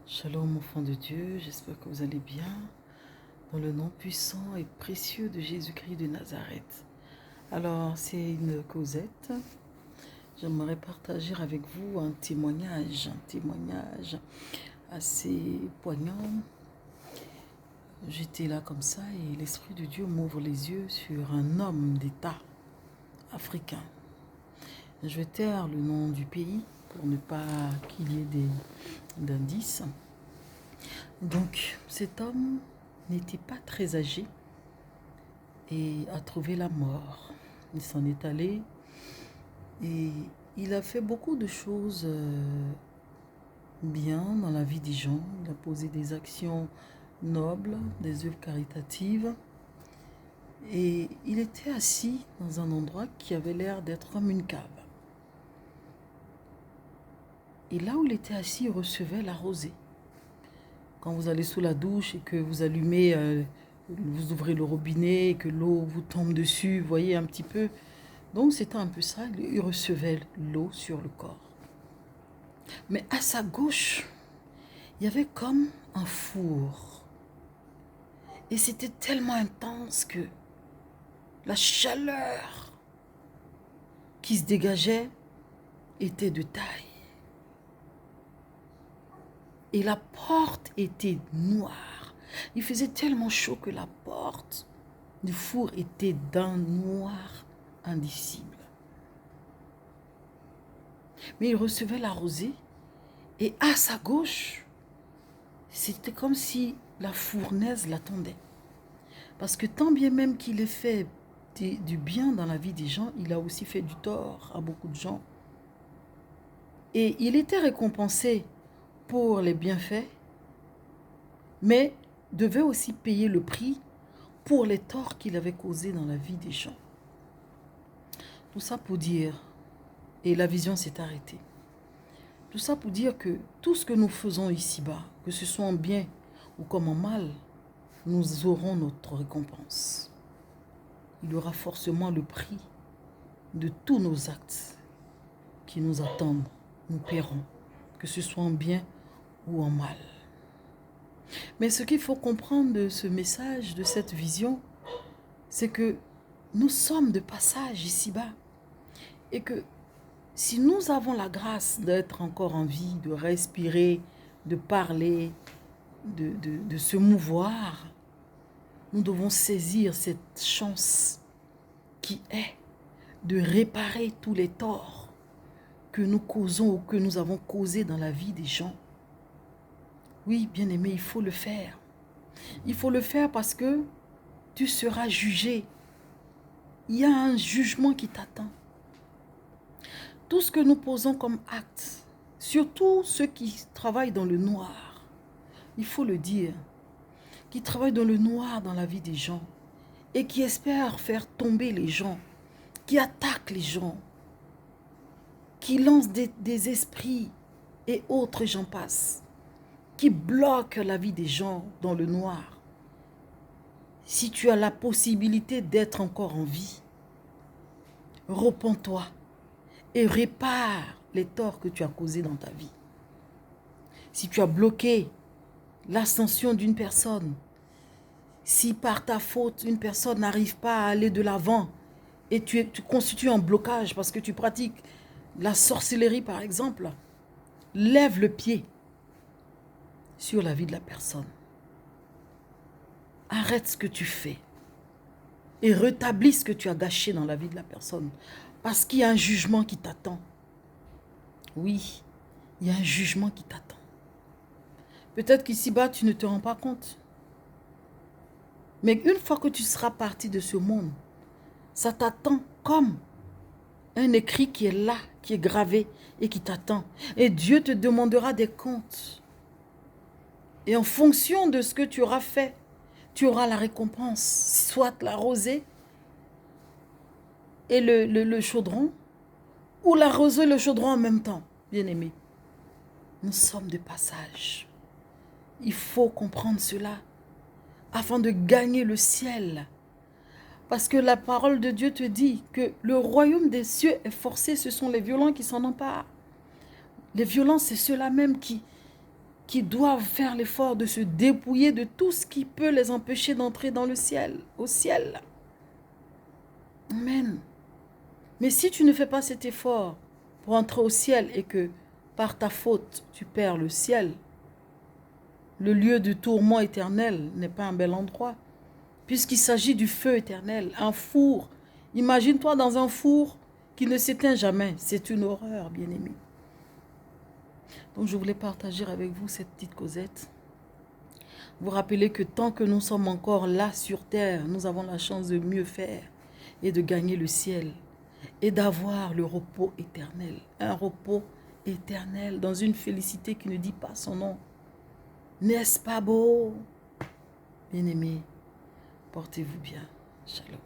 Shalom enfants de Dieu, j'espère que vous allez bien, dans le nom puissant et précieux de Jésus-Christ de Nazareth. Alors, c'est une causette. J'aimerais partager avec vous un témoignage assez poignant. J'étais là comme ça et l'Esprit de Dieu m'ouvre les yeux sur un homme d'État africain. Je vais taire le nom du pays pour ne pas qu'il y ait d'indices. Donc, cet homme n'était pas très âgé et a trouvé la mort. Il s'en est allé et il a fait beaucoup de choses bien dans la vie des gens. Il a posé des actions nobles, des œuvres caritatives. Et il était assis dans un endroit qui avait l'air d'être comme une cave. Et là où il était assis, il recevait la rosée. Quand vous allez sous la douche et que vous allumez, vous ouvrez le robinet et que l'eau vous tombe dessus, vous voyez un petit peu. Donc c'était un peu ça, il recevait l'eau sur le corps. Mais à sa gauche, il y avait comme un four. Et c'était tellement intense que la chaleur qui se dégageait était de taille. Et la porte était noire. Il faisait tellement chaud que la porte du four était d'un noir indicible. Mais il recevait la rosée et à sa gauche, c'était comme si la fournaise l'attendait. Parce que tant bien même qu'il ait fait du bien dans la vie des gens, il a aussi fait du tort à beaucoup de gens. Et il était récompensé pour les bienfaits, mais devait aussi payer le prix pour les torts qu'il avait causés dans la vie des gens. Tout ça pour dire, et la vision s'est arrêtée. Tout ça pour dire que tout ce que nous faisons ici-bas, que ce soit en bien ou comme en mal, nous aurons notre récompense. Il y aura forcément le prix de tous nos actes qui nous attendent. Nous paierons, que ce soit en bien ou en mal. Mais ce qu'il faut comprendre de ce message, de cette vision, c'est que nous sommes de passage ici-bas. Et que si nous avons la grâce d'être encore en vie, de respirer, de parler, de se mouvoir, nous devons saisir cette chance qui est de réparer tous les torts que nous causons ou que nous avons causés dans la vie des gens. Oui, bien-aimé, il faut le faire. Il faut le faire parce que tu seras jugé. Il y a un jugement qui t'attend. Tout ce que nous posons comme acte, surtout ceux qui travaillent dans le noir, il faut le dire, qui travaillent dans le noir dans la vie des gens et qui espèrent faire tomber les gens, qui attaquent les gens, qui lancent des esprits et autres, j'en passe, qui bloquent la vie des gens dans le noir. Si tu as la possibilité d'être encore en vie, repens-toi et répare les torts que tu as causés dans ta vie. Si tu as bloqué l'ascension d'une personne, si par ta faute, une personne n'arrive pas à aller de l'avant et tu constitues un blocage parce que tu pratiques la sorcellerie par exemple, lève le pied sur la vie de la personne. Arrête ce que tu fais et rétablis ce que tu as gâché dans la vie de la personne parce qu'il y a un jugement qui t'attend. Oui, il y a un jugement qui t'attend. Peut-être qu'ici-bas, tu ne te rends pas compte. Mais une fois que tu seras parti de ce monde, ça t'attend comme un écrit qui est là, qui est gravé et qui t'attend. Et Dieu te demandera des comptes. Et en fonction de ce que tu auras fait, tu auras la récompense, soit la rosée et le chaudron, ou la rosée et le chaudron en même temps, bien-aimé. Nous sommes de passage. Il faut comprendre cela afin de gagner le ciel. Parce que la parole de Dieu te dit que le royaume des cieux est forcé, ce sont les violents qui s'en emparent. Les violents, c'est ceux-là même qui qui doivent faire l'effort de se dépouiller de tout ce qui peut les empêcher d'entrer dans le ciel, au ciel. Amen. Mais si tu ne fais pas cet effort pour entrer au ciel et que par ta faute, tu perds le ciel, le lieu du tourment éternel n'est pas un bel endroit, puisqu'il s'agit du feu éternel, un four. Imagine-toi dans un four qui ne s'éteint jamais. C'est une horreur, bien-aimé. Donc je voulais partager avec vous cette petite causette. Vous rappelez que tant que nous sommes encore là sur terre, nous avons la chance de mieux faire et de gagner le ciel et d'avoir le repos éternel. Un repos éternel dans une félicité qui ne dit pas son nom. N'est-ce pas beau? Bien-aimés, portez-vous bien. Shalom.